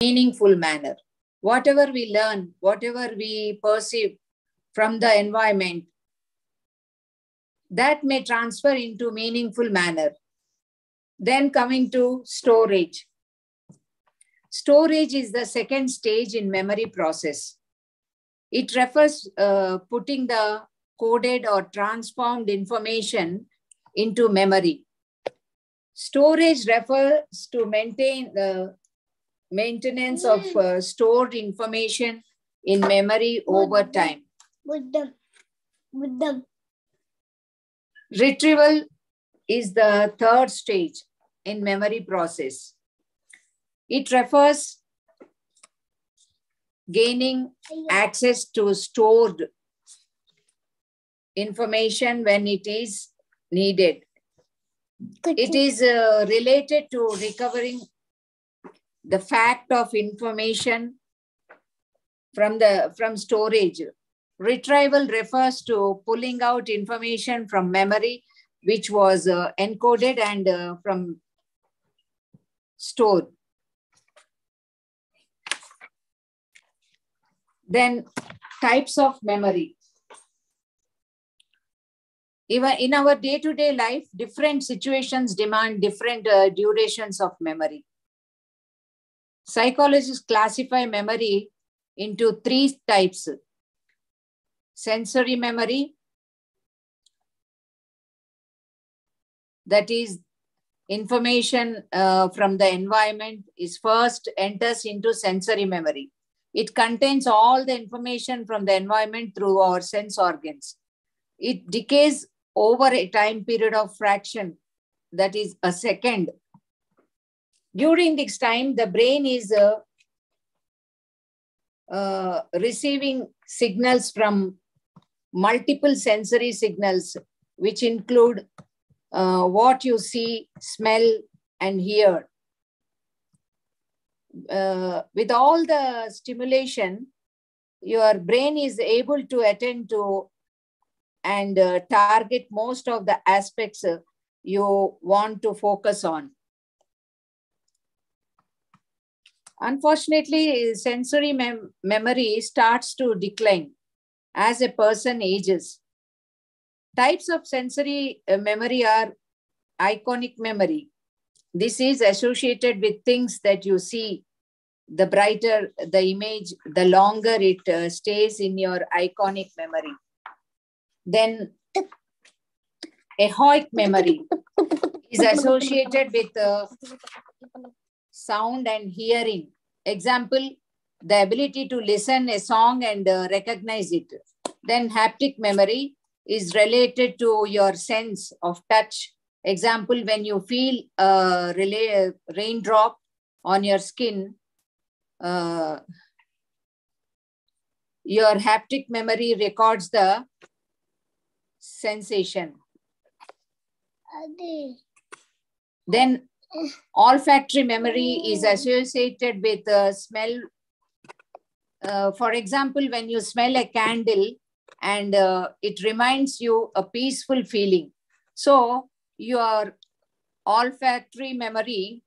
meaningful manner. Whatever we learn, whatever we perceive from the environment, that may transfer into meaningful manner. Then coming to storage. Storage is the second stage in memory process. It refers putting the coded or transformed information into memory. Storage refers to maintenance of stored information in memory over time. Retrieval is the third stage in memory process. It refers gaining access to stored information when it is needed. It is related to recovering the fact of information from storage. Retrieval refers to pulling out information from memory which was encoded and from stored. Then types of memory. Even in our day-to-day life, different situations demand different durations of memory. Psychologists classify memory into three types. Sensory memory, that is information from the environment is first enters into sensory memory. It contains all the information from the environment through our sense organs. It decays over a time period of fraction, that is a second. During this time, the brain is receiving signals from multiple sensory signals, which include what you see, smell, and hear. With all the stimulation, your brain is able to attend to and target most of the aspects you want to focus on. Unfortunately, sensory memory starts to decline as a person ages. Types of sensory memory are iconic memory. This is associated with things that you see. The brighter the image, the longer it stays in your iconic memory. Then echoic memory is associated with sound and hearing. Example, the ability to listen a song and recognize it. Then haptic memory is related to your sense of touch. Example, when you feel a raindrop on your skin, your haptic memory records the sensation. Then olfactory memory is associated with smell. For example, when you smell a candle and it reminds you a peaceful feeling. So your olfactory memory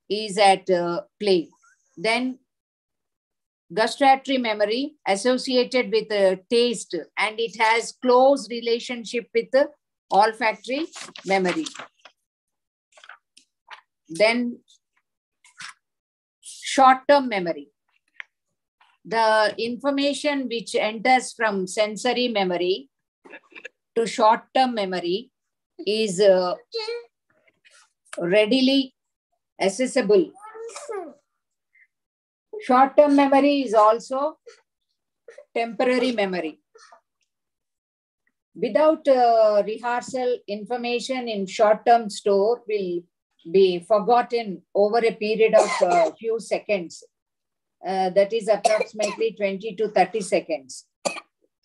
is at play. Then gustatory memory associated with taste, and it has close relationship with the olfactory memory. Then short-term memory. The information which enters from sensory memory to short-term memory is readily accessible. Short-term memory is also temporary memory. Without rehearsal, information in short-term store will be forgotten over a period of a few seconds. That is approximately 20 to 30 seconds.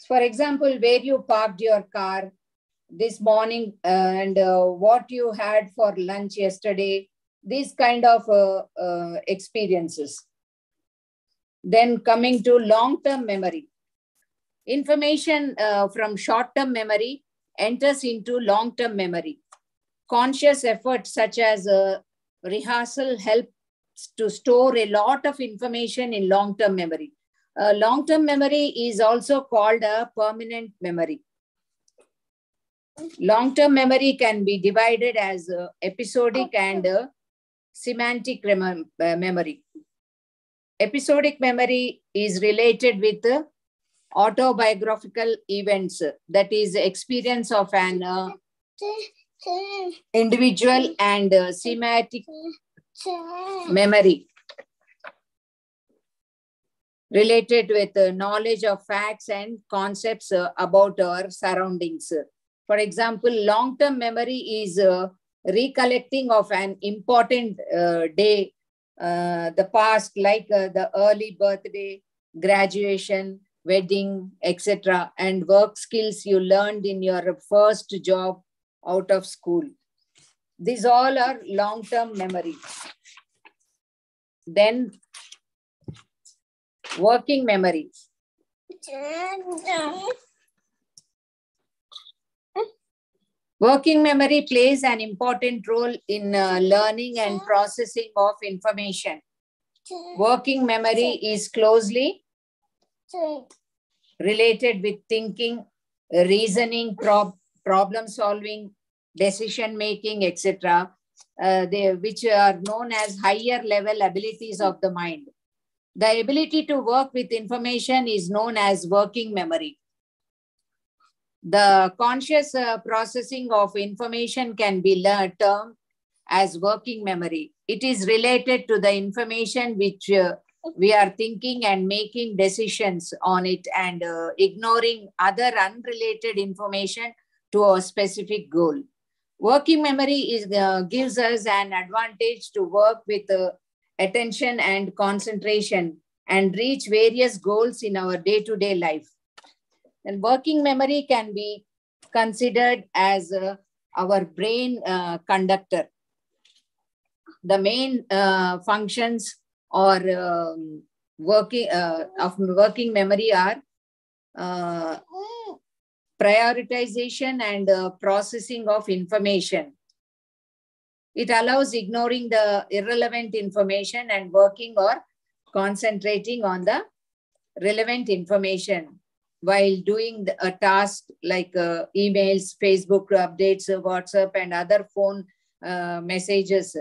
For example, where you parked your car this morning and what you had for lunch yesterday, these kind of experiences. Then coming to long-term memory. Information from short-term memory enters into long-term memory. Conscious efforts such as rehearsal help to store a lot of information in long-term memory. Long-term memory is also called a permanent memory. Long-term memory can be divided as episodic and semantic memory. Episodic memory is related with autobiographical events, that is experience of an individual, and semantic memory related with knowledge of facts and concepts about our surroundings. For example, long-term memory is recollecting of an important day, the past, like the early birthday, graduation, wedding, etc., and work skills you learned in your first job out of school. These all are long-term memory. Then working memory. Working memory plays an important role in learning and processing of information. Working memory is closely related with thinking, reasoning, problem solving, decision making, etc., which are known as higher level abilities of the mind. The ability to work with information is known as working memory. The conscious processing of information can be termed as working memory. It is related to the information which we are thinking and making decisions on it, and ignoring other unrelated information to a specific goal. Working memory gives us an advantage to work with attention and concentration and reach various goals in our day-to-day life. And working memory can be considered as our brain conductor. The main functions or working memory are prioritization and processing of information. It allows ignoring the irrelevant information and working or concentrating on the relevant information while doing a task like emails, Facebook updates, WhatsApp, and other phone messages.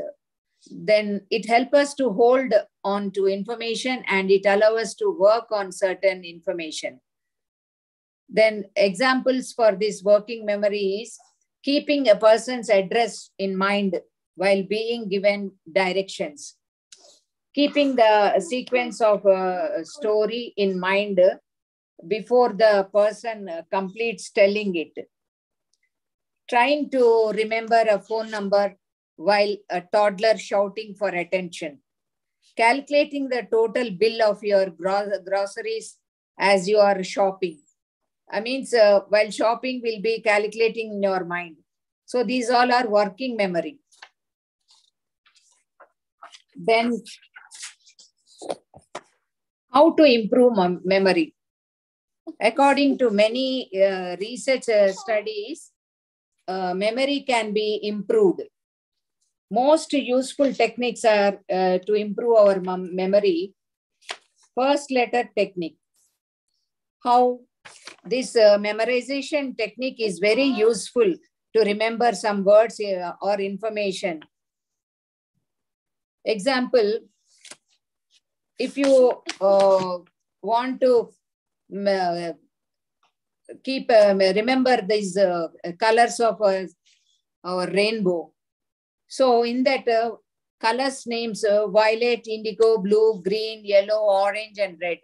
Then it helps us to hold on to information, and it allows us to work on certain information. Then examples for this working memory is keeping a person's address in mind while being given directions. Keeping the sequence of a story in mind before the person completes telling it. Trying to remember a phone number while a toddler shouting for attention. Calculating the total bill of your groceries as you are shopping. I mean, while shopping, will be calculating in your mind. So these all are working memory. Then, how to improve memory? According to many research studies, memory can be improved. Most useful techniques are to improve our memory. First letter technique. How this memorization technique is very useful to remember some words or information. Example, if you want to remember these colors of our rainbow. So in that colors names violet, indigo, blue, green, yellow, orange, and red.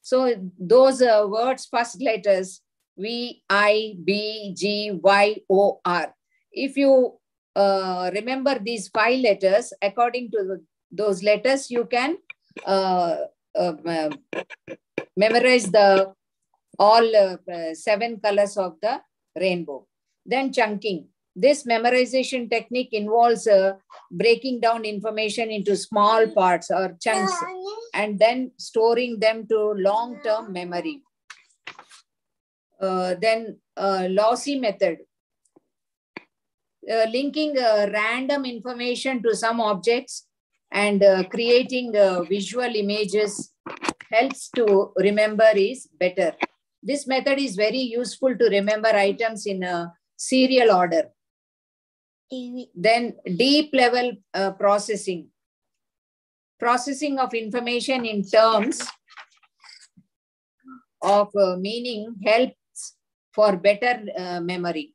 So those words, first letters, V, I, B, G, Y, O, R. If you remember these 5 letters, according to those letters, you can memorize the all 7 colors of the rainbow. Then chunking. This memorization technique involves breaking down information into small parts or chunks and then storing them to long-term memory. Then lossy method. Linking random information to some objects and creating visual images helps to remember is better. This method is very useful to remember items in a serial order. Then deep level processing. Processing of information in terms of meaning helps for better memory.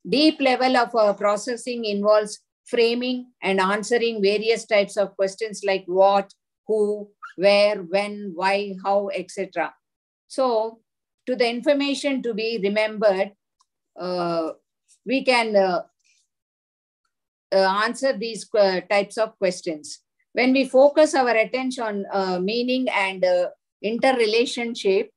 Deep level of processing involves framing and answering various types of questions like what, who, where, when, why, how, etc. So, to the information to be remembered, we can answer these types of questions. When we focus our attention on meaning and interrelationship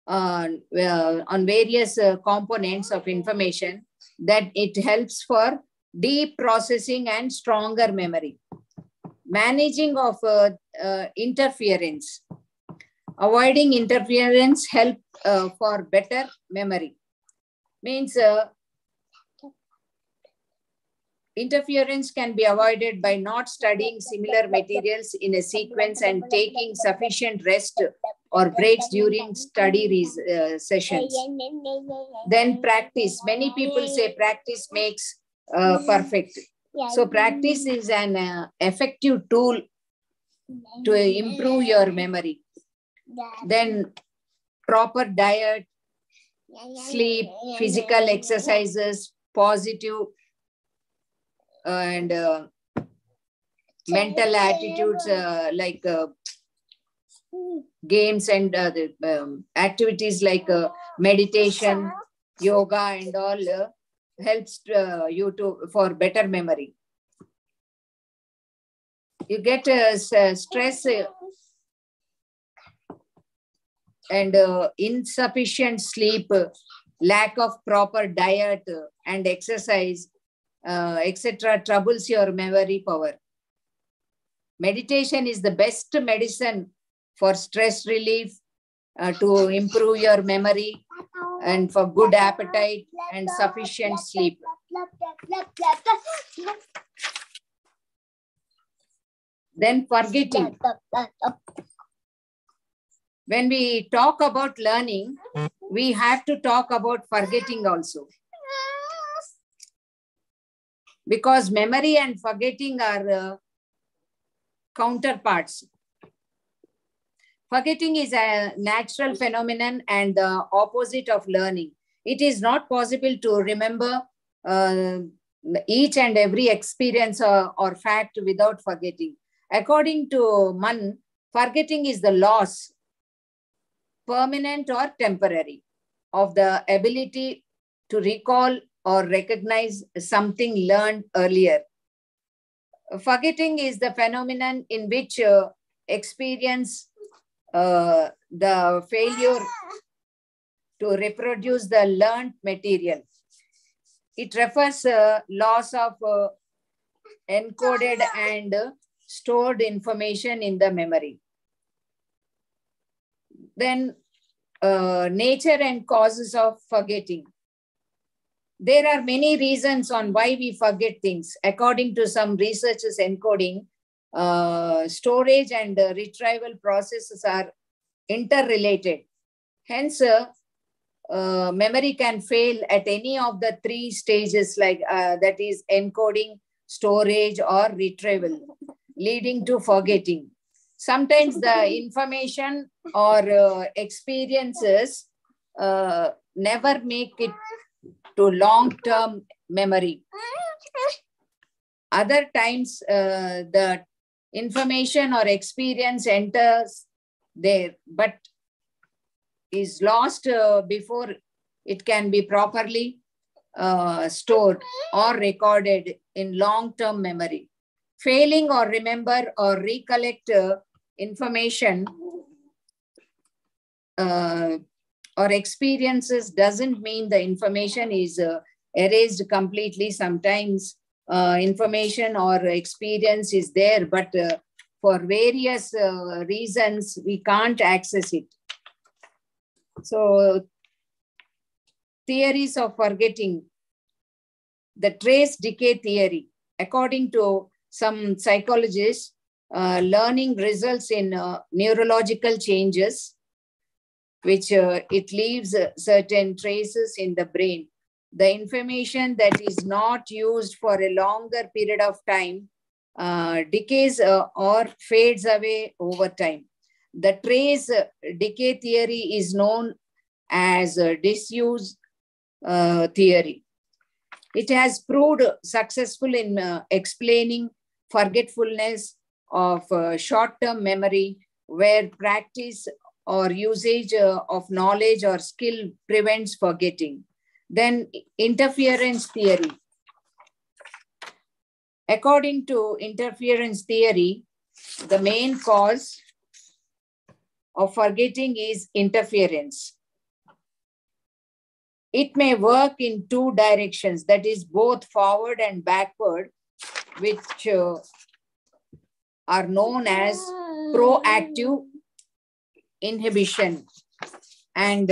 on various components of information, that it helps for deep processing and stronger memory. Managing of interference. Avoiding interference help for better memory. Means interference can be avoided by not studying similar materials in a sequence and taking sufficient rest or breaks during study sessions. Then practice. Many people say practice makes perfect. So practice is an effective tool to improve your memory. Then proper diet, sleep, physical exercises, positive and mental attitudes like games and activities like meditation, yoga and all helps you for better memory. You get stress and insufficient sleep, lack of proper diet and exercise, etc. troubles your memory power. Meditation is the best medicine for stress relief, to improve your memory and for good appetite and sufficient sleep. Then forgetting. When we talk about learning, we have to talk about forgetting also. Because memory and forgetting are counterparts. Forgetting is a natural phenomenon and the opposite of learning. It is not possible to remember each and every experience or fact without forgetting. According to Mann, forgetting is the loss, permanent or temporary, of the ability to recall or recognize something learned earlier. Forgetting is the phenomenon in which experience the failure to reproduce the learned material. It refers loss of encoded and stored information in the memory. Then nature and causes of forgetting. There are many reasons on why we forget things. According to some researchers, encoding, storage and retrieval processes are interrelated. Hence, memory can fail at any of the three stages, like that is encoding, storage or retrieval, leading to forgetting. Sometimes the information or experiences never make it to long-term memory. Other times, the information or experience enters there, but is lost before it can be properly stored or recorded in long-term memory. Failing or remember or recollect information or experiences doesn't mean the information is erased completely. Sometimes information or experience is there, but for various reasons, we can't access it. So, theories of forgetting. The trace decay theory. According to some psychologists, learning results in neurological changes, which it leaves certain traces in the brain. The information that is not used for a longer period of time decays or fades away over time. The trace decay theory is known as disuse theory. It has proved successful in explaining forgetfulness of short-term memory, where practice or usage of knowledge or skill prevents forgetting. Then interference theory. According to interference theory, the main cause of forgetting is interference. It may work in two directions, that is both forward and backward, which are known as proactive inhibition and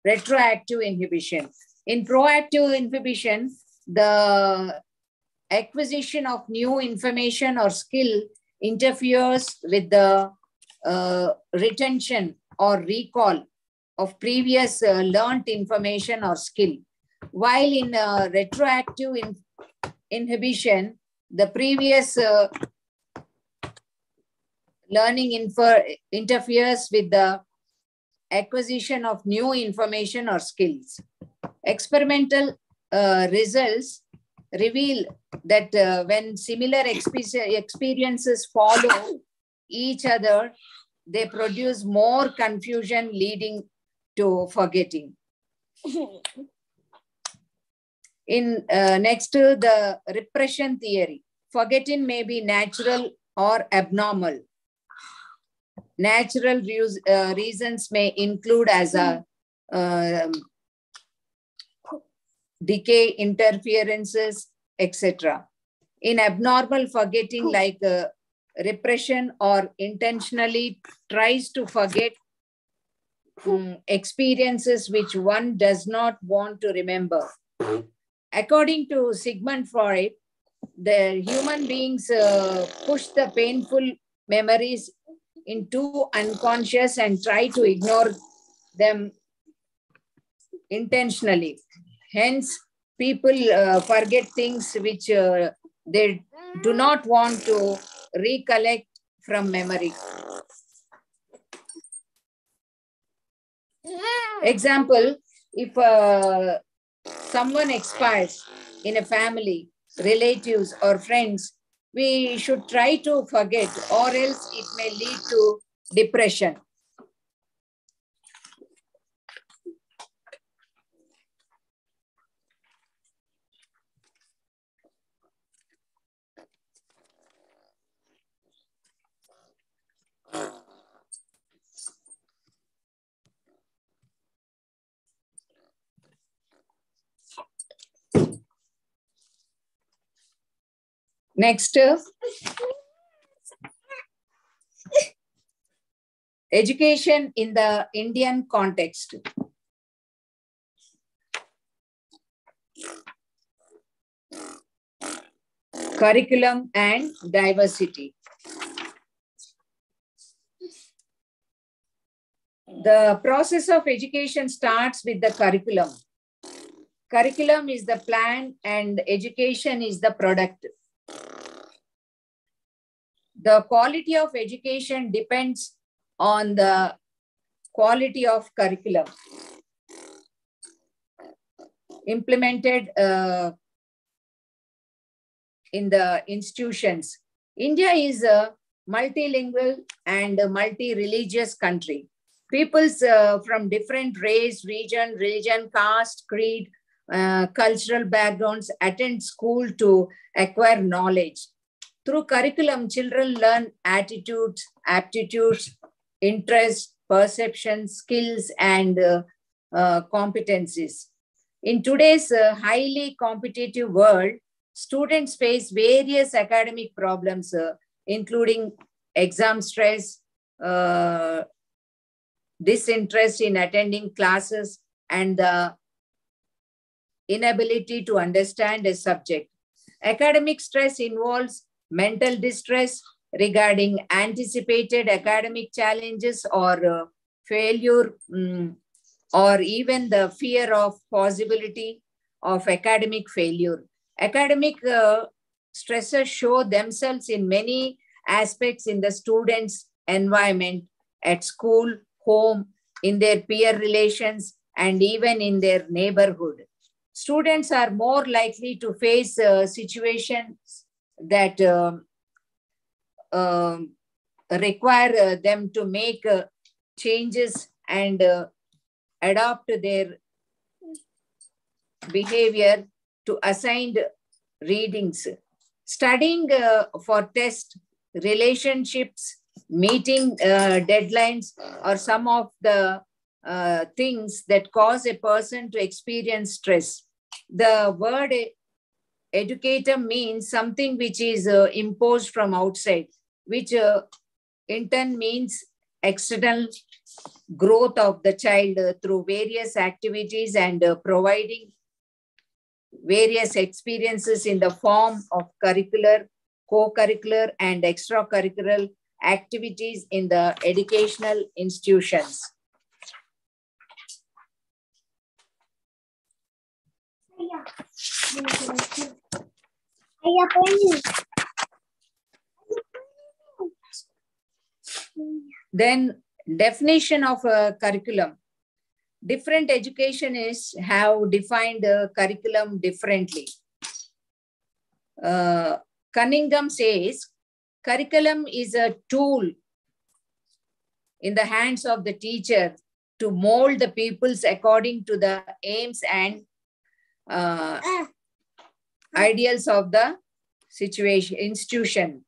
retroactive inhibition. In proactive inhibition, the acquisition of new information or skill interferes with the retention or recall of previous learned information or skill. While in retroactive inhibition, the previous learning interferes with the acquisition of new information or skills. Experimental results reveal that when similar experiences follow each other, they produce more confusion, leading to forgetting. In next, the repression theory. Forgetting may be natural or abnormal. Natural reasons may include as a decay, interferences, etc. In abnormal forgetting, like repression or intentionally tries to forget experiences which one does not want to remember. According to Sigmund Freud, the human beings push the painful memories into unconscious and try to ignore them intentionally. Hence, people forget things which they do not want to recollect from memory. Example, if someone expires in a family, relatives or friends, we should try to forget, or else it may lead to depression. Next, education in the Indian context. Curriculum and diversity. The process of education starts with the curriculum. Curriculum is the plan and education is the product. The quality of education depends on the quality of curriculum implemented in the institutions. India is a multilingual and a multi-religious country. Peoples from different race, region, religion, caste, creed, cultural backgrounds attend school to acquire knowledge. Through curriculum, children learn attitudes, aptitudes, interests, perceptions, skills, and competencies. In today's highly competitive world, students face various academic problems, including exam stress, disinterest in attending classes, and the inability to understand a subject. Academic stress involves mental distress regarding anticipated academic challenges or failure, or even the fear of possibility of academic failure. Academic stresses show themselves in many aspects in the students' environment, at school, home, in their peer relations, and even in their neighborhood. Students are more likely to face situations that require them to make changes and adopt their behavior to assigned readings. Studying for test, relationships, meeting deadlines are some of the things that cause a person to experience stress. The word educator means something which is imposed from outside, which in turn means external growth of the child through various activities and providing various experiences in the form of curricular, co-curricular, and extracurricular activities in the educational institutions. Then definition of a curriculum. Different educationists have defined the curriculum differently. Cunningham says, curriculum is a tool in the hands of the teacher to mold the pupils according to the aims and ideals of the institution.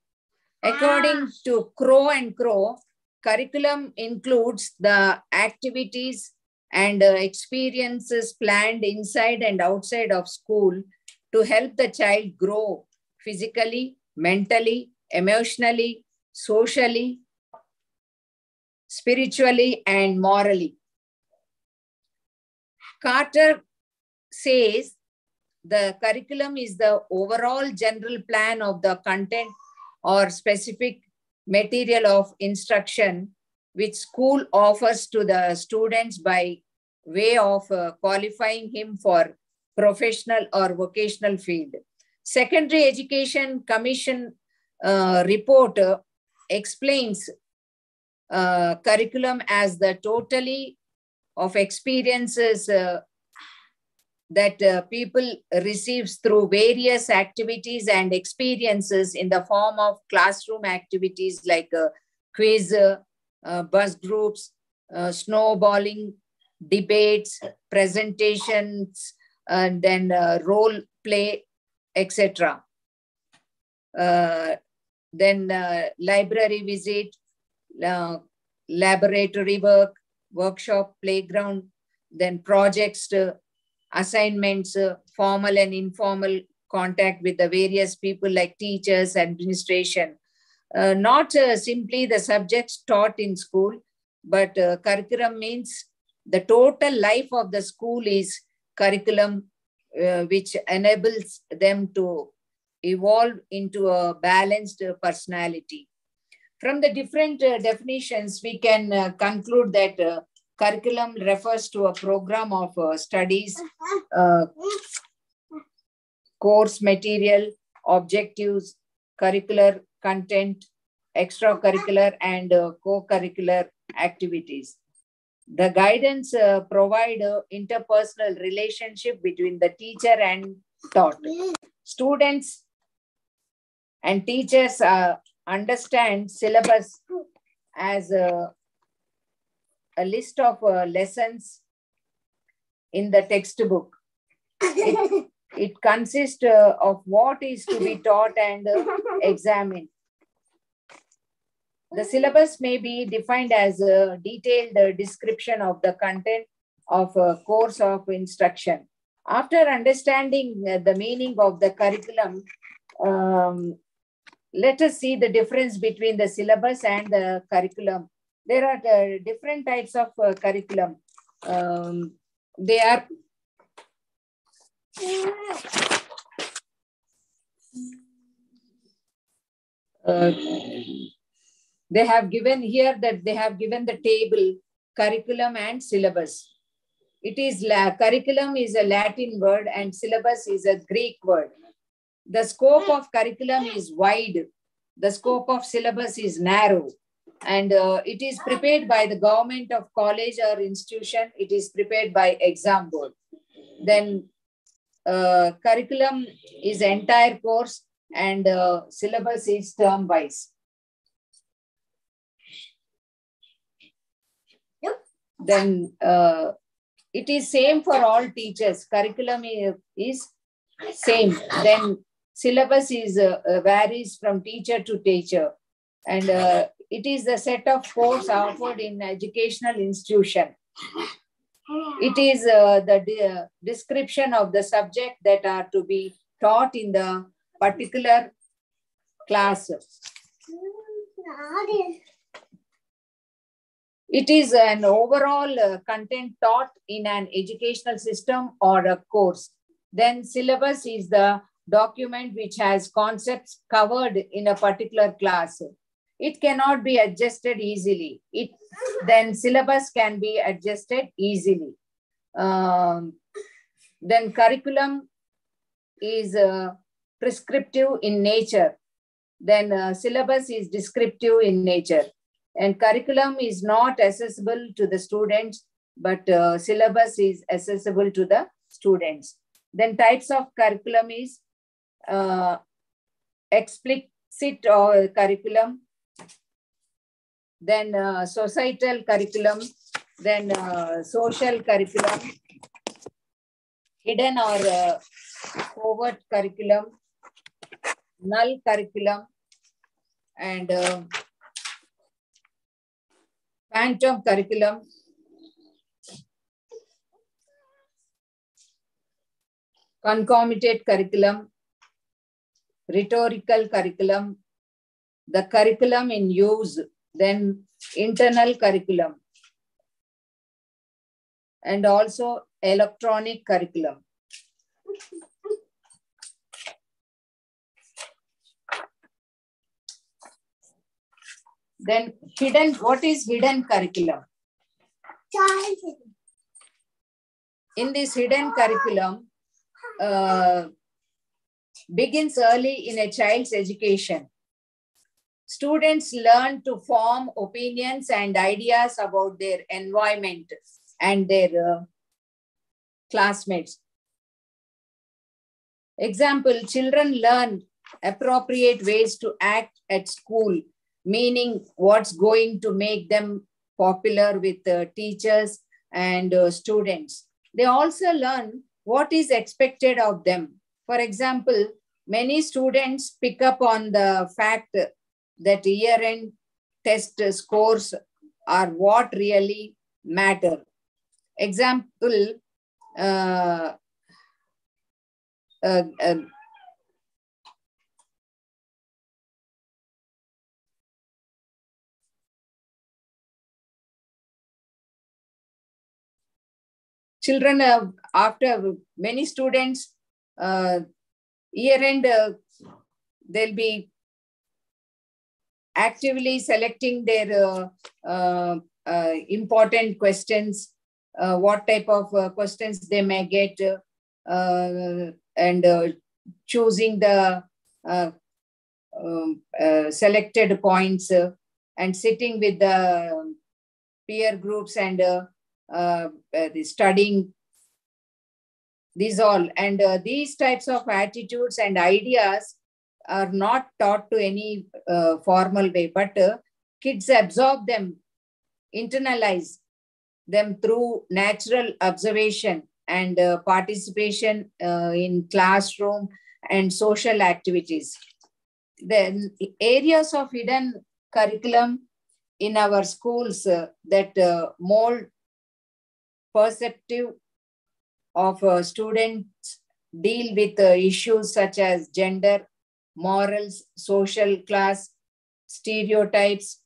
According to Crow and Crow, curriculum includes the activities and experiences planned inside and outside of school to help the child grow physically, mentally, emotionally, socially, spiritually, and morally. Carter says the curriculum is the overall general plan of the content or specific material of instruction which school offers to the students by way of qualifying him for professional or vocational field. Secondary Education Commission report explains curriculum as the totality of experiences that people receives through various activities and experiences in the form of classroom activities like quiz, bus groups, snowballing, debates, presentations, and then role play, etc. Then library visit, laboratory work, workshop, playground, then projects, assignments, formal and informal contact with the various people like teachers, administration. Not simply the subjects taught in school, but curriculum means the total life of the school is curriculum, which enables them to evolve into a balanced personality. From the different definitions, we can conclude that curriculum refers to a program of studies, course material, objectives, curricular content, extracurricular and co-curricular activities. The guidance provide interpersonal relationship between the teacher and taught. Students and teachers understand syllabus as a list of lessons in the textbook. It consists of what is to be taught and examined. The syllabus may be defined as a detailed description of the content of a course of instruction. After understanding the meaning of the curriculum, let us see the difference between the syllabus and the curriculum. There are different types of curriculum. They are They have given here that they have given the table curriculum and syllabus. It is curriculum is a Latin word and syllabus is a Greek word. The scope of curriculum is wide. The scope of syllabus is narrow. And it is prepared by the government of college or institution. It is prepared by exam board. Then curriculum is entire course and syllabus is term wise. Then it is same for all teachers. Curriculum is same. Then syllabus is varies from teacher to teacher. And it is the set of course offered in educational institution. It is the description of the subject that are to be taught in the particular class. It is an overall content taught in an educational system or a course. Then syllabus is the document which has concepts covered in a particular class. It cannot be adjusted easily. Then syllabus can be adjusted easily. Then curriculum is prescriptive in nature. Then syllabus is descriptive in nature. And curriculum is not accessible to the students, but syllabus is accessible to the students. Then types of curriculum is explicit or curriculum, then societal curriculum, then social curriculum, hidden or covert curriculum, null curriculum, and phantom curriculum, concomitant curriculum, rhetorical curriculum, the curriculum in use, then internal curriculum, and also electronic curriculum. Then hidden, what is hidden curriculum? In this hidden curriculum, begins early in a child's education. Students learn to form opinions and ideas about their environment and their classmates. Example, children learn appropriate ways to act at school, meaning what's going to make them popular with teachers and students. They also learn what is expected of them. For example, many students pick up on the fact that year-end test scores are what really matter. Example, children, after many students, year-end, they'll be actively selecting their important questions, what type of questions they may get, and choosing the selected points and sitting with the peer groups and studying these all. And these types of attitudes and ideas are not taught to any formal way, but kids absorb them, internalize them through natural observation and participation in classroom and social activities. Then areas of hidden curriculum in our schools that mold perceptive of students deal with issues such as gender, morals, social class, stereotypes,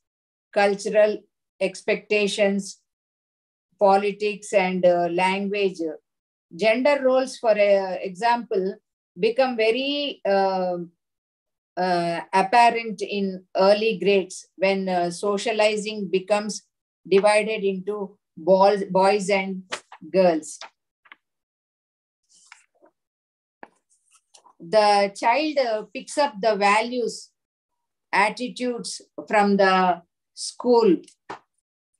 cultural expectations, politics, and language. Gender roles, for example, become very apparent in early grades when socializing becomes divided into boys and girls. The child picks up the values, attitudes from the school.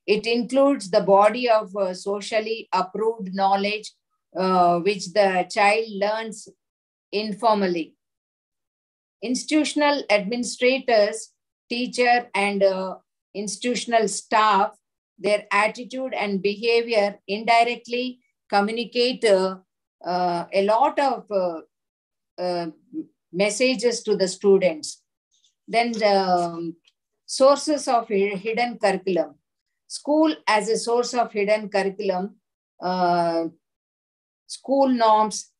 It includes the body of socially approved knowledge, which the child learns informally. Institutional administrators, teacher, and institutional staff, their attitude and behavior indirectly communicate a lot of messages to the students. Then the sources of hidden curriculum. School as a source of hidden curriculum, school norms,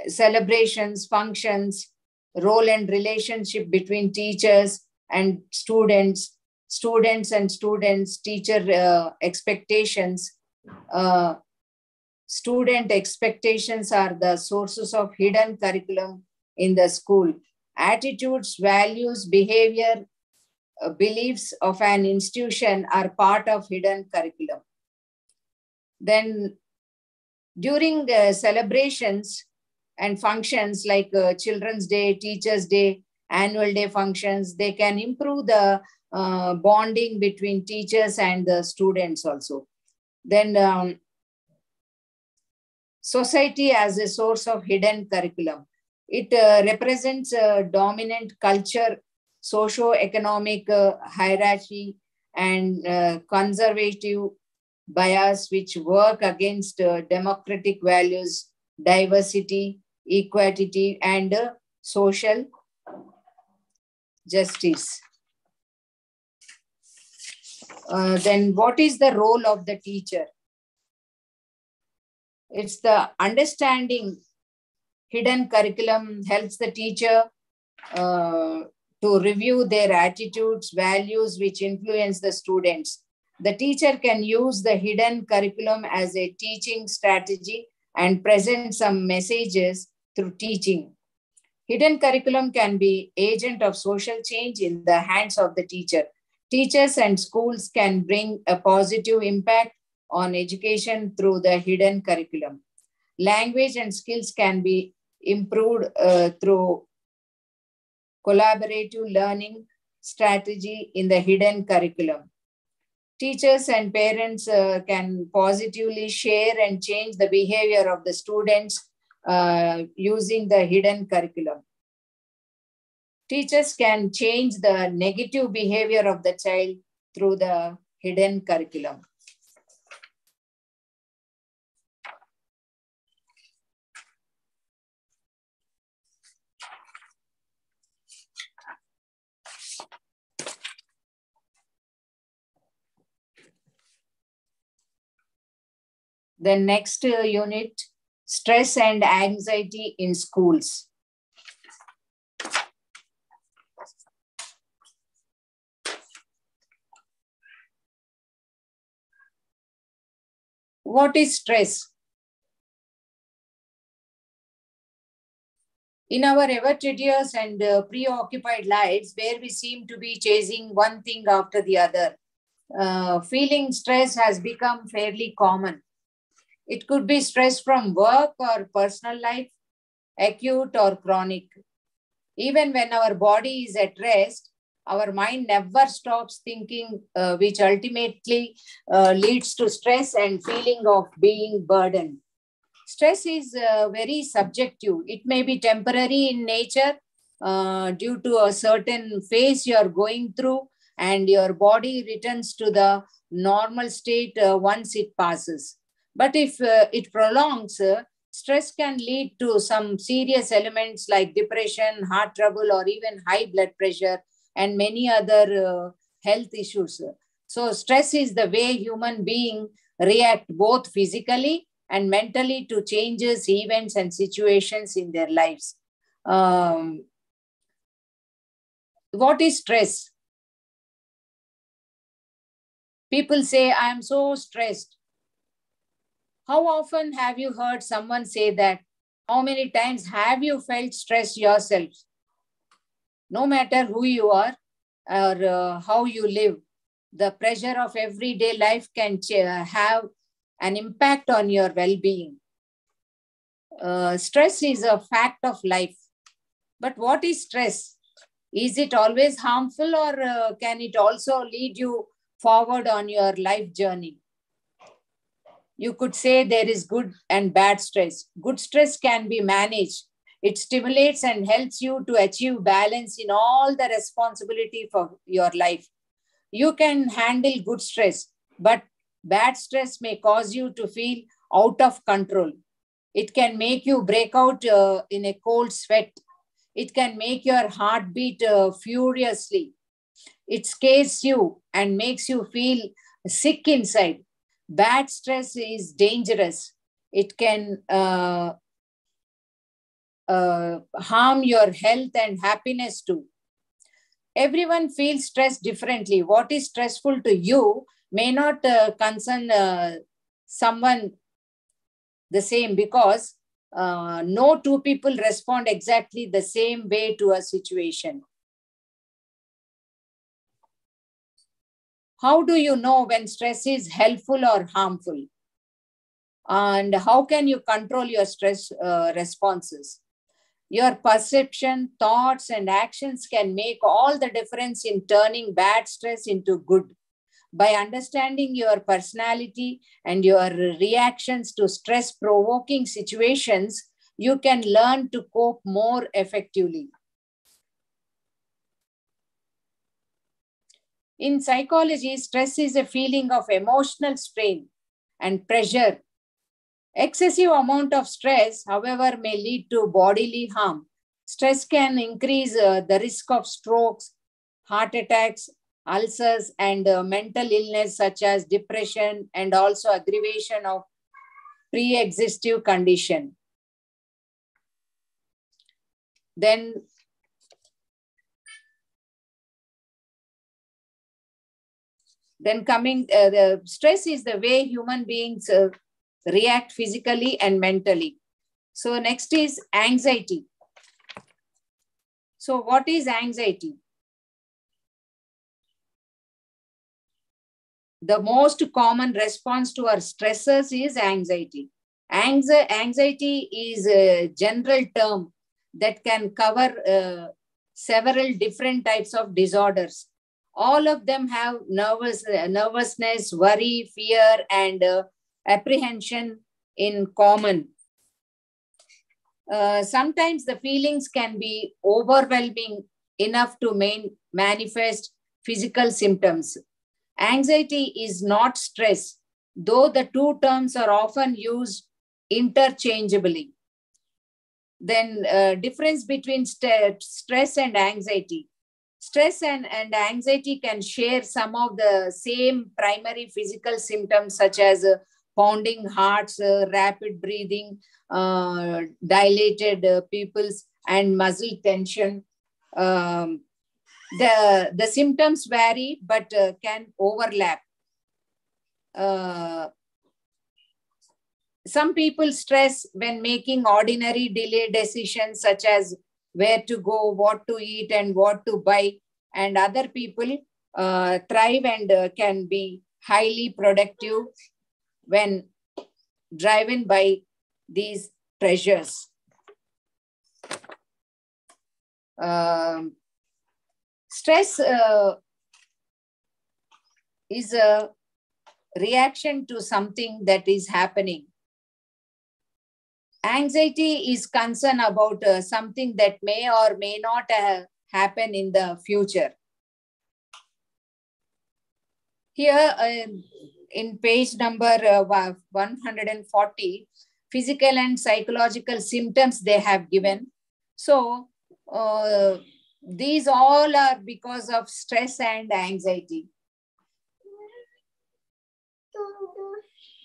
celebrations, functions, role and relationship between teachers and students, teacher expectations. Student expectations are the sources of hidden curriculum in the school. Attitudes, values, behavior, beliefs of an institution are part of hidden curriculum. Then during the celebrations and functions like Children's Day, Teachers' Day, Annual Day functions, they can improve the bonding between teachers and the students also. Then society as a source of hidden curriculum. It represents a dominant culture, socio-economic hierarchy, and conservative bias which work against democratic values, diversity, equality, and social justice. Then what is the role of the teacher? It's the understanding hidden curriculum helps the teacher to review their attitudes, values, which influence the students. The teacher can use the hidden curriculum as a teaching strategy and present some messages through teaching. Hidden curriculum can be agent of social change in the hands of the teacher. Teachers and schools can bring a positive impact on education through the hidden curriculum. Language and skills can be improved through collaborative learning strategy in the hidden curriculum. Teachers and parents can positively share and change the behavior of the students using the hidden curriculum. Teachers can change the negative behavior of the child through the hidden curriculum. The next unit, stress and anxiety in schools. What is stress? In our ever tedious and preoccupied lives, where we seem to be chasing one thing after the other, feeling stress has become fairly common. It could be stress from work or personal life, acute or chronic. Even when our body is at rest, our mind never stops thinking, which ultimately leads to stress and feeling of being burdened. Stress is very subjective. It may be temporary in nature due to a certain phase you are going through, and your body returns to the normal state once it passes. But if it prolongs, stress can lead to some serious elements like depression, heart trouble, or even high blood pressure, and many other health issues. So stress is the way human beings react both physically and mentally to changes, events, and situations in their lives. What is stress? People say, I am so stressed. How often have you heard someone say that? How many times have you felt stress yourself? No matter who you are or how you live, the pressure of everyday life can have an impact on your well-being. Stress is a fact of life. But what is stress? Is it always harmful, or can it also lead you forward on your life journey? You could say there is good and bad stress. Good stress can be managed. It stimulates and helps you to achieve balance in all the responsibility for your life. You can handle good stress, but bad stress may cause you to feel out of control. It can make you break out in a cold sweat. It can make your heart beat furiously. It scares you and makes you feel sick inside. Bad stress is dangerous. It can harm your health and happiness too. Everyone feels stress differently. What is stressful to you may not concern someone the same, because no two people respond exactly the same way to a situation. How do you know when stress is helpful or harmful? And how can you control your stress responses? Your perception, thoughts, and actions can make all the difference in turning bad stress into good. By understanding your personality and your reactions to stress-provoking situations, you can learn to cope more effectively. In psychology, stress is a feeling of emotional strain and pressure. Excessive amount of stress, however, may lead to bodily harm. Stress can increase the risk of strokes, heart attacks, ulcers, and mental illness such as depression, and also aggravation of pre-existing condition. Then coming, the stress is the way human beings react physically and mentally. So next is anxiety. So what is anxiety? The most common response to our stressors is anxiety. Anxiety is a general term that can cover several different types of disorders. All of them have nervousness, worry, fear, and apprehension in common. Sometimes the feelings can be overwhelming enough to manifest physical symptoms. Anxiety is not stress, though the two terms are often used interchangeably. Then difference between stress and anxiety. Stress and anxiety can share some of the same primary physical symptoms, such as pounding hearts, rapid breathing, dilated pupils, and muscle tension. The symptoms vary, but can overlap. Some people stress when making ordinary delay decisions, such as where to go, what to eat, and what to buy. And other people thrive and can be highly productive when driven by these pressures. Stress is a reaction to something that is happening. Anxiety is concern about something that may or may not happen in the future. Here in page number 140, physical and psychological symptoms they have given. So these all are because of stress and anxiety.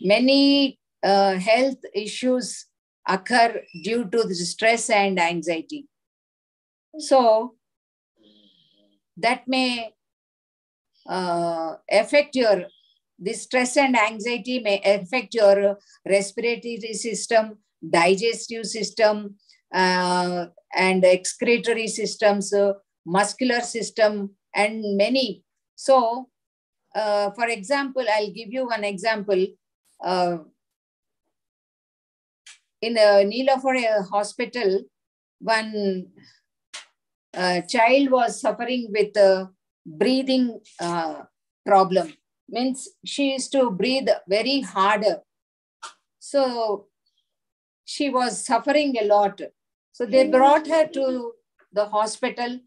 Many health issues occur due to the stress and anxiety. So that may affect your, this stress and anxiety may affect your respiratory system, digestive system, and excretory systems, muscular system, and many. So, for example, I'll give you one example. In a Neelafore hospital, one child was suffering with a breathing problem. Means she used to breathe very harder. So she was suffering a lot. So they brought her to the hospital.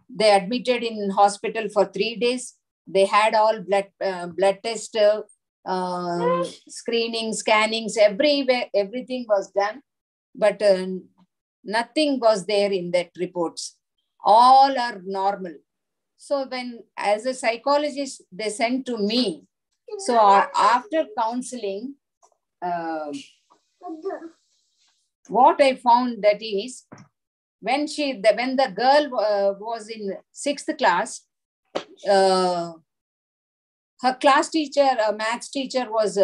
They admitted in hospital for 3 days. They had all blood test, screening, scannings, everywhere, everything was done. But nothing was there in that reports. All are normal. So when, as a psychologist, they sent to me. So after counseling, what I found that is, when the girl was in 6th class, her class teacher, a maths teacher, was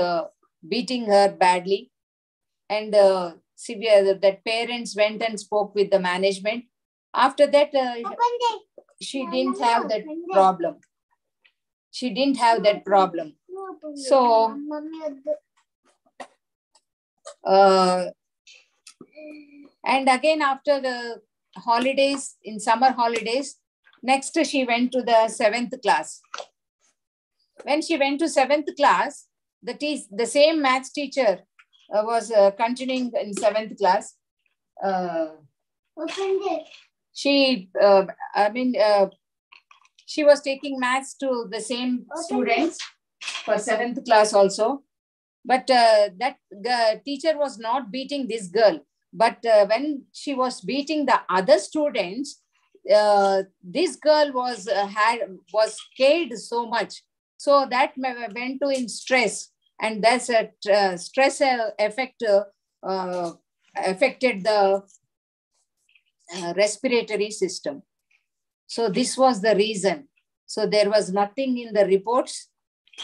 beating her badly, and severe. That parents went and spoke with the management. After that, she didn't have that problem. She didn't have that problem. So, and again, after the holidays, in summer holidays, next she went to the 7th class. When she went to 7th class, the same maths teacher was continuing in 7th class. She was taking maths to the same students for 7th class also. But that teacher was not beating this girl. But when she was beating the other students, this girl was scared so much. So that went to in stress, and that's a stress effect affected the respiratory system. So this was the reason. So there was nothing in the reports,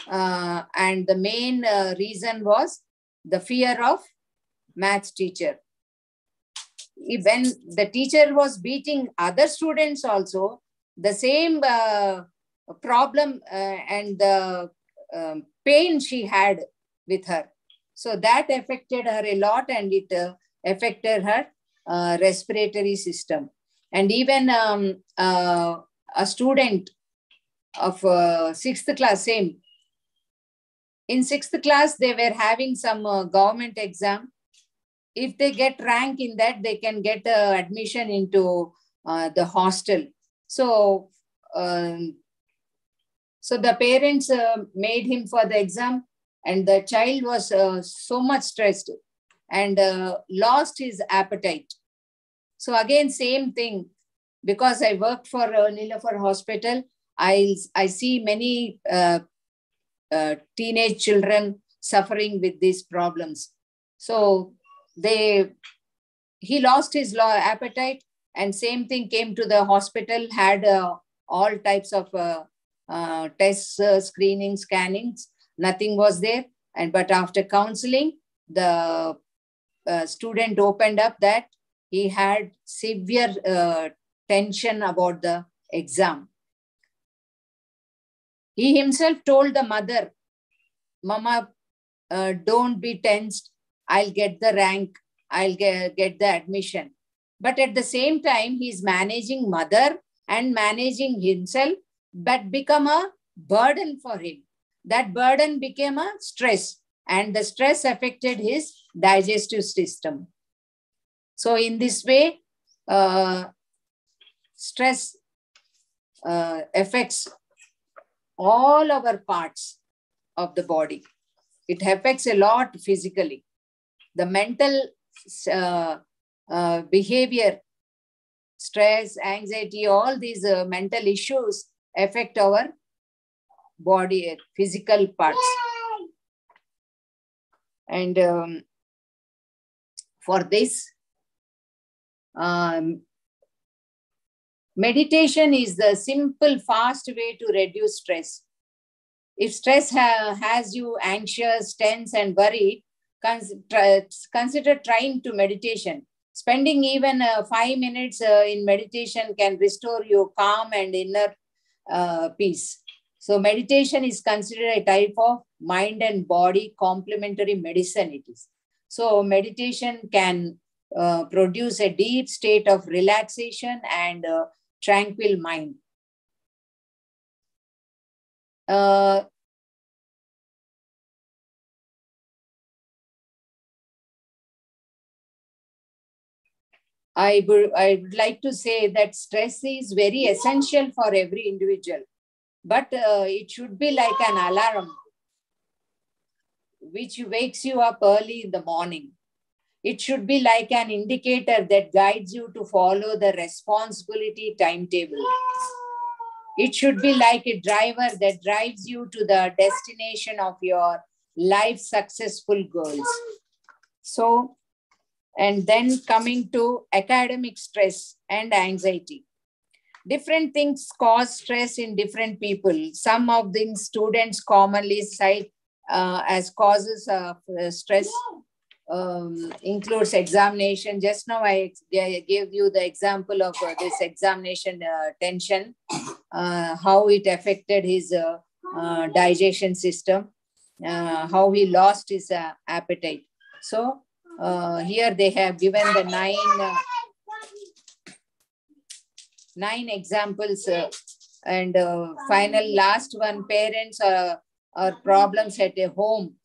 and the main reason was the fear of maths teacher. When the teacher was beating other students also, the same problem and the pain she had with her. So that affected her a lot, and it affected her respiratory system. And even a student of 6th class, same. In 6th class, they were having some government exam. If they get rank in that, they can get admission into the hostel. So, so the parents made him for the exam, and the child was so much stressed and lost his appetite. So again, same thing, because I worked for Neelafore Hospital, I see many teenage children suffering with these problems. So he lost his appetite, and same thing came to the hospital, had all types of tests, screening, scannings, nothing was there. But after counseling, the student opened up that he had severe tension about the exam. He himself told the mother, "Mama, don't be tensed. I'll get the rank. I'll get the admission." But at the same time, he's managing mother and managing himself, but become a burden for him. That burden became a stress, and the stress affected his digestive system. So in this way, stress affects all our parts of the body. It affects a lot physically. The mental behavior, stress, anxiety, all these mental issues affect our body, physical parts. And for this, meditation is the simple, fast way to reduce stress. If stress has you anxious, tense, and worried, consider trying to meditation. Spending even 5 minutes in meditation can restore your calm and inner peace. So meditation is considered a type of mind and body complementary medicine it is. So meditation can produce a deep state of relaxation and tranquil mind. I would like to say that stress is very essential for every individual, but it should be like an alarm which wakes you up early in the morning. It should be like an indicator that guides you to follow the responsibility timetable. It should be like a driver that drives you to the destination of your life successful goals. So, and then coming to academic stress and anxiety. Different things cause stress in different people. Some of the students commonly cite as causes of stress includes examination. Just now I gave you the example of this examination tension, how it affected his digestion system, how he lost his appetite. So here they have given the nine examples and final last one, parents or problems at a home.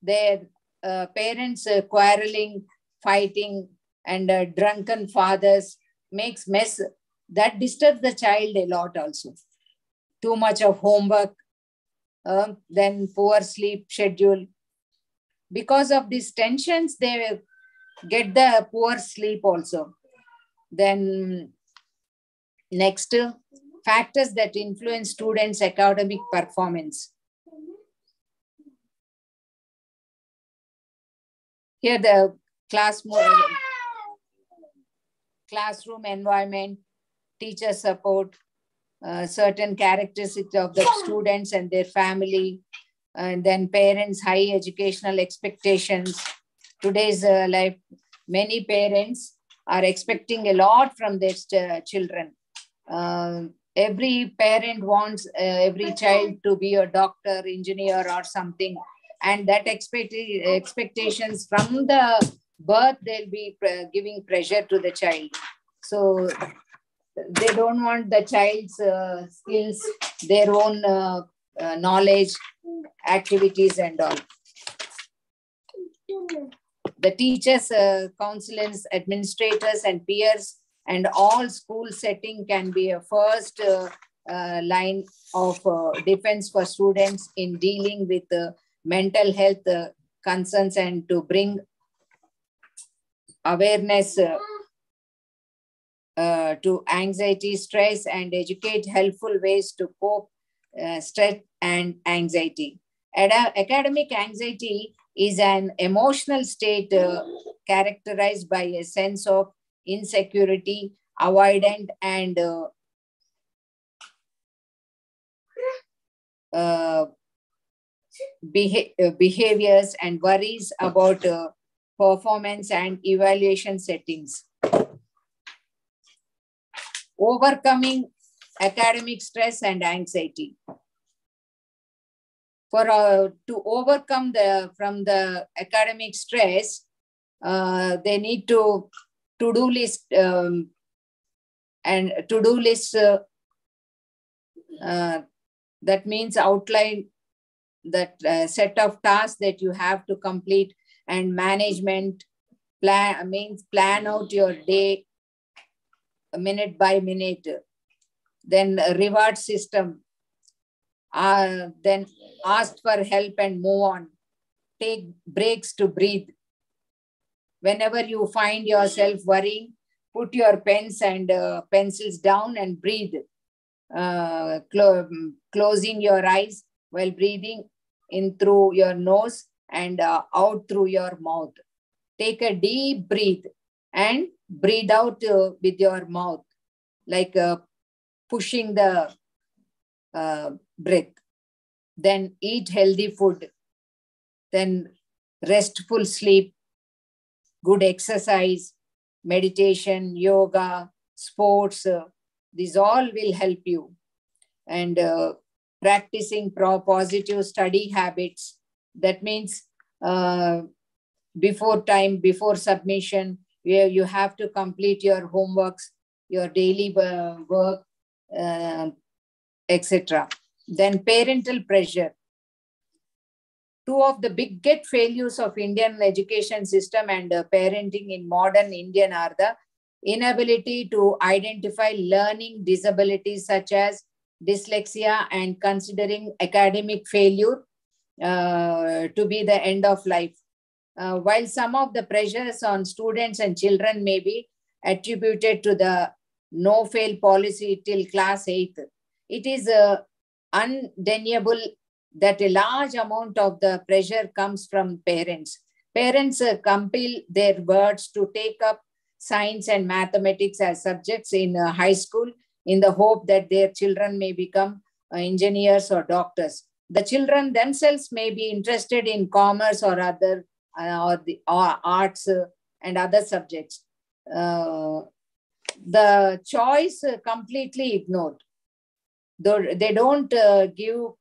Their parents quarreling, fighting, and drunken fathers makes mess. That disturbs the child a lot also. Too much of homework, then poor sleep schedule. Because of these tensions, they get the poor sleep also. Then next, factors that influence students' academic performance. Here the classroom environment, teacher support, certain characteristics of the students and their family, and then parents' high educational expectations. Today's life, many parents are expecting a lot from their children. Every parent wants every child to be a doctor, engineer, or something. And that expectations from the birth, they'll be giving pressure to the child. So they don't want the child's skills, their own knowledge, activities and all. The teachers, counselors, administrators and peers and all school setting can be a first line of defense for students in dealing with mental health concerns and to bring awareness to anxiety, stress, and educate helpful ways to cope stress and anxiety. Academic anxiety is an emotional state characterized by a sense of insecurity, avoidant, and behaviors and worries about performance and evaluation settings. Overcoming academic stress and anxiety. For to overcome from the academic stress, they need to to-do list and to-do list. That means outline that set of tasks that you have to complete, and management plan means plan out your day minute by minute. Then reward system. Then ask for help and move on. Take breaks to breathe. Whenever you find yourself worrying, put your pens and pencils down and breathe. Closing your eyes while breathing in through your nose and out through your mouth. Take a deep breath and breathe out with your mouth, like pushing the breath. Then eat healthy food. Then restful sleep, good exercise, meditation, yoga, sports, these all will help you. And practicing positive study habits. That means before time, before submission, where you have to complete your homeworks, your daily work, etc. Then parental pressure. Two of the biggest failures of Indian education system and parenting in modern Indian are the inability to identify learning disabilities such as dyslexia and considering academic failure to be the end of life. While some of the pressures on students and children may be attributed to the no-fail policy till class 8th, it is undeniable that a large amount of the pressure comes from parents. Parents compel their words to take up science and mathematics as subjects in high school in the hope that their children may become engineers or doctors. The children themselves may be interested in commerce or other or arts and other subjects. The choice completely ignored. Though they don't give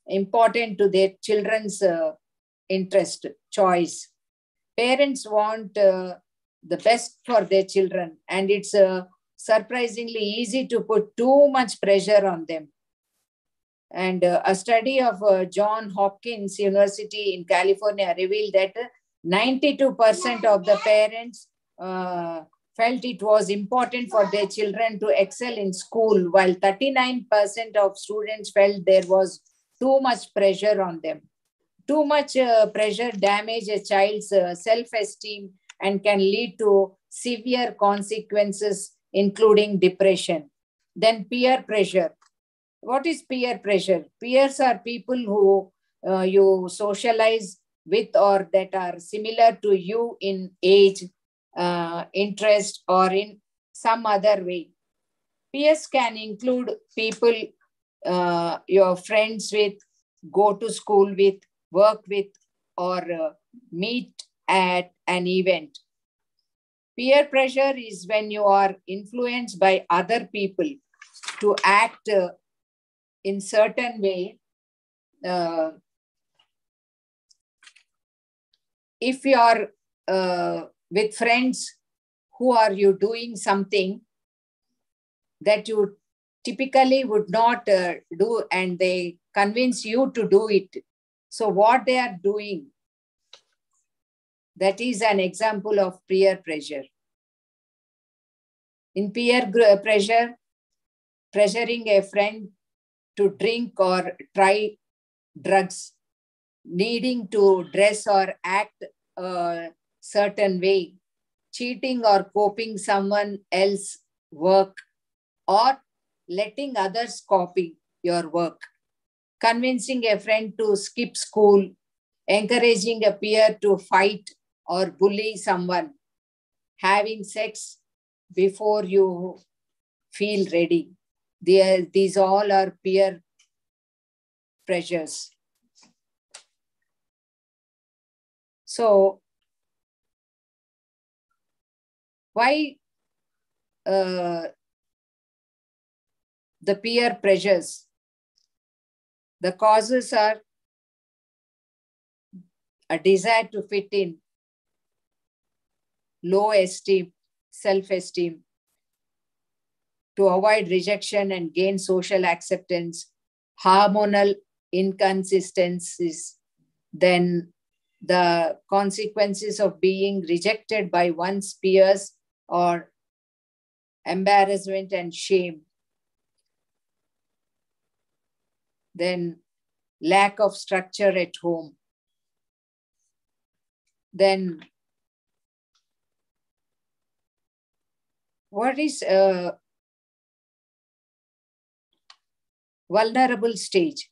important to their children's interest, choice. Parents want the best for their children, and it's surprisingly easy to put too much pressure on them. And a study of Johns Hopkins University in California revealed that 92% of the parents felt it was important for their children to excel in school, while 39% of students felt there was too much pressure on them. Too much pressure damages a child's self-esteem and can lead to severe consequences, including depression. Then peer pressure. What is peer pressure? Peers are people who you socialize with or that are similar to you in age, interest, or in some other way. Peers can include people you're friends with, go to school with, work with, or meet at an event. Peer pressure is when you are influenced by other people to act in certain way. If you are with friends who are you doing something that you typically would not do, and they convince you to do it. So what they are doing, that is an example of peer pressure. In peer pressure, pressuring a friend to drink or try drugs, needing to dress or act a certain way, cheating or copying someone else's work, or letting others copy your work, convincing a friend to skip school, encouraging a peer to fight or bully someone, having sex before you feel ready. These all are peer pressures. So, why the peer pressures? The causes are a desire to fit in, low esteem, self-esteem, to avoid rejection and gain social acceptance, hormonal inconsistencies, then the consequences of being rejected by one's peers or embarrassment and shame, then lack of structure at home, then what is a vulnerable stage?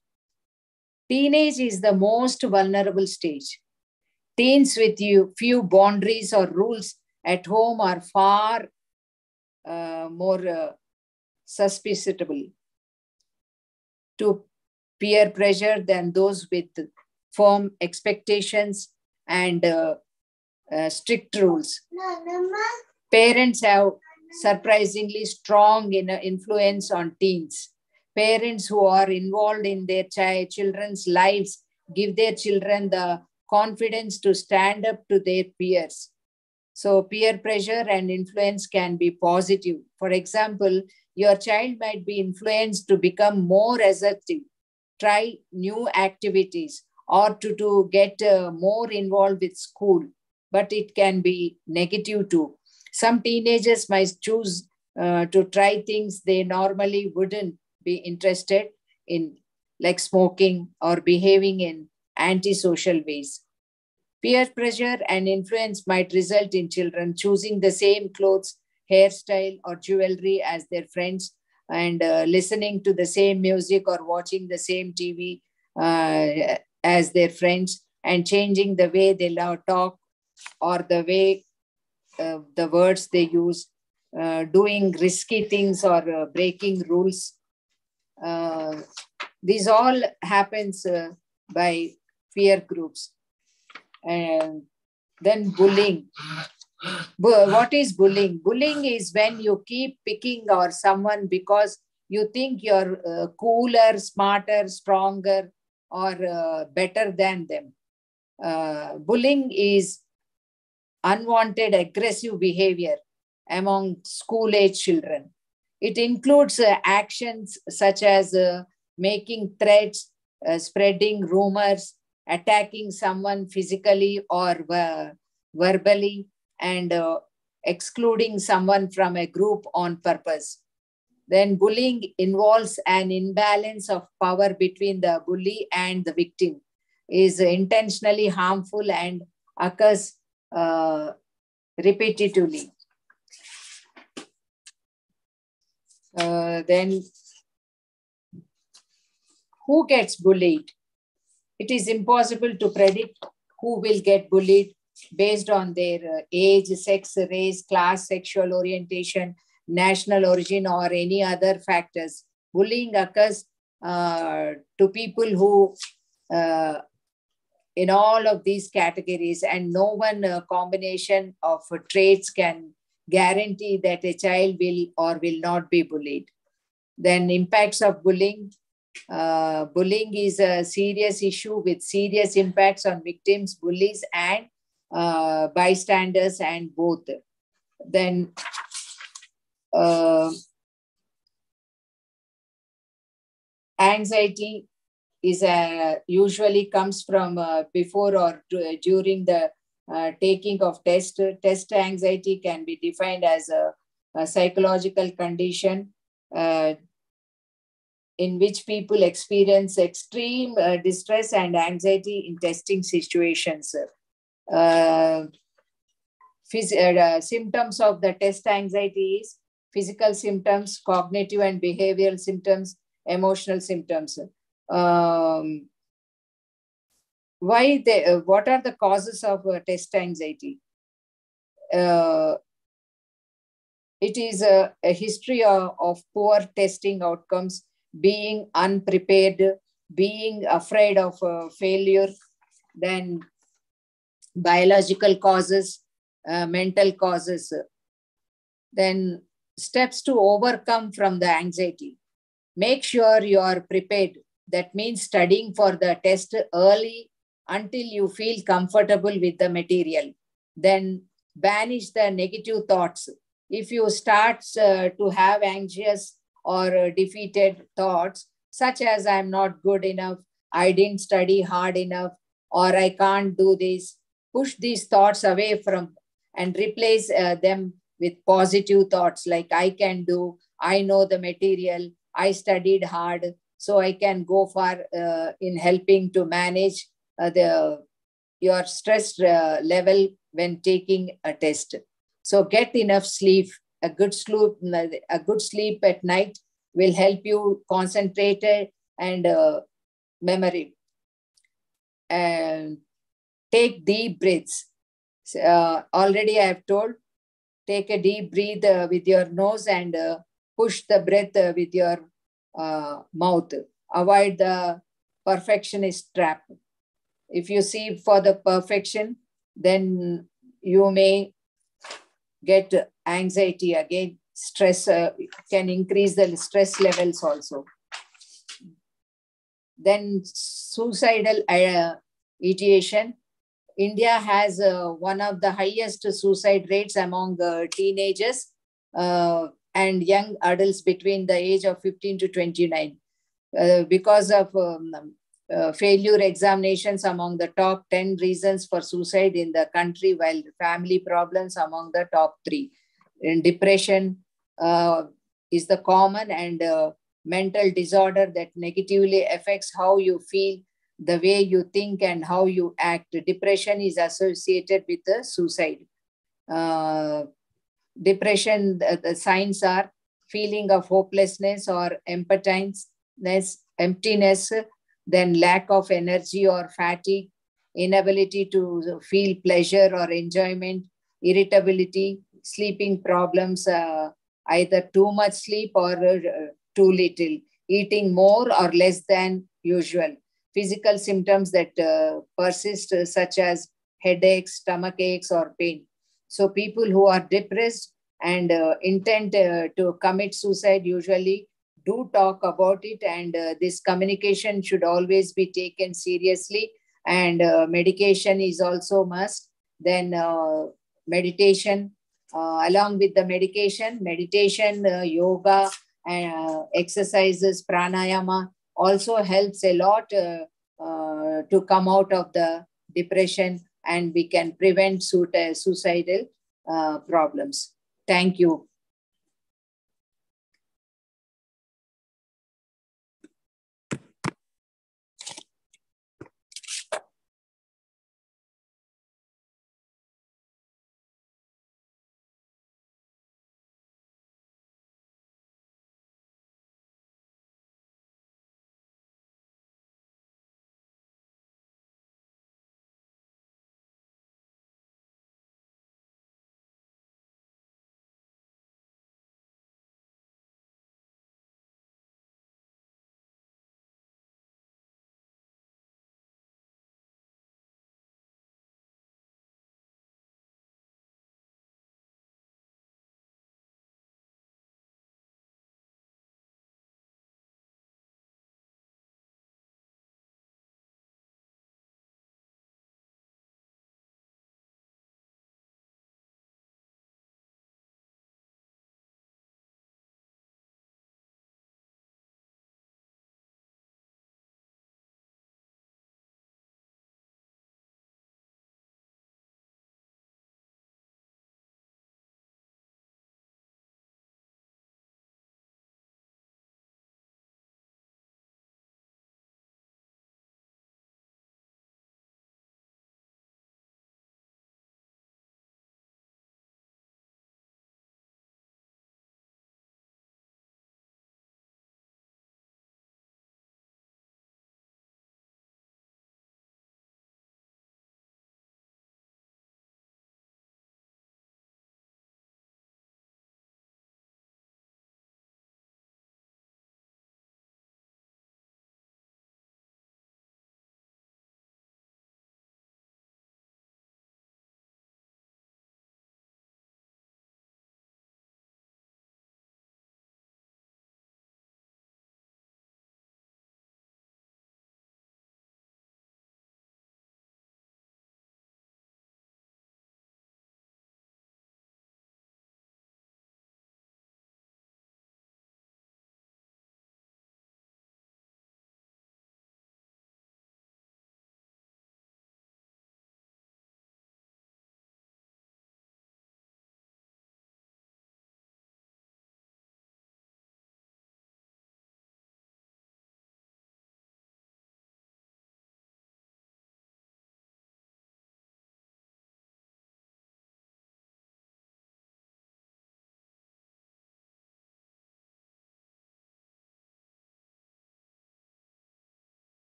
Teenage is the most vulnerable stage. Teens with few boundaries or rules at home are far more susceptible to peer pressure than those with firm expectations and strict rules. Parents have surprisingly strong influence on teens. Parents who are involved in their children's lives give their children the confidence to stand up to their peers. So peer pressure and influence can be positive. For example, your child might be influenced to become more assertive, try new activities, or to get more involved with school. But it can be negative too. Some teenagers might choose to try things they normally wouldn't be interested in, like smoking or behaving in antisocial ways. Peer pressure and influence might result in children choosing the same clothes, hairstyle, or jewelry as their friends, and listening to the same music or watching the same TV as their friends, and changing the way they talk or the way the words they use, doing risky things or breaking rules. These all happens by peer groups. And then bullying. What is bullying? Bullying is when you keep picking or someone because you think you're cooler, smarter, stronger, or better than them. Bullying is unwanted aggressive behavior among school-age children. It includes actions such as making threats, spreading rumors, attacking someone physically or verbally, and excluding someone from a group on purpose. Then bullying involves an imbalance of power between the bully and the victim, is intentionally harmful and occurs repetitively. Then who gets bullied? It is impossible to predict who will get bullied based on their age, sex, race, class, sexual orientation, national origin, or any other factors. Bullying occurs to people who, in all of these categories, and no one combination of traits can guarantee that a child will or will not be bullied. Then impacts of bullying. Bullying is a serious issue with serious impacts on victims, bullies, and bystanders, and both. Then anxiety is usually comes from before or during the taking of test. Test anxiety can be defined as a psychological condition in which people experience extreme distress and anxiety in testing situations. Symptoms of the test anxiety is physical symptoms, cognitive and behavioral symptoms, emotional symptoms. What are the causes of test anxiety? It is a history of poor testing outcomes, being unprepared, being afraid of failure, then biological causes, mental causes, then steps to overcome from the anxiety. Make sure you are prepared. That means studying for the test early until you feel comfortable with the material. Then banish the negative thoughts. If you start to have anxious or defeated thoughts, such as I'm not good enough, I didn't study hard enough, or I can't do this, push these thoughts away from and replace them with positive thoughts like I can do, I know the material, I studied hard, so I can go far in helping to manage your stress level when taking a test. So get enough sleep. A good sleep at night will help you concentrate and memory. And take deep breaths. Already I have told, take a deep breath with your nose and push the breath with your mouth. Avoid the perfectionist trap. If you seek for the perfection, then you may get anxiety again, stress can increase the stress levels also. Then suicidal ideation. India has one of the highest suicide rates among teenagers and young adults between the age of 15 to 29 because of failure examinations among the top 10 reasons for suicide in the country, while family problems among the top 3. And depression is the common and mental disorder that negatively affects how you feel, the way you think, and how you act. Depression is associated with the suicide. Depression, the signs are feeling of hopelessness or emptiness, then lack of energy or fatigue, inability to feel pleasure or enjoyment, irritability, sleeping problems, either too much sleep or too little, eating more or less than usual. Physical symptoms that persist, such as headaches, stomach aches, or pain. So people who are depressed and intend to commit suicide usually do talk about it, and this communication should always be taken seriously, and medication is also must. Then meditation, along with the meditation, yoga, exercises, pranayama also helps a lot to come out of the depression, and we can prevent suicidal problems. Thank you.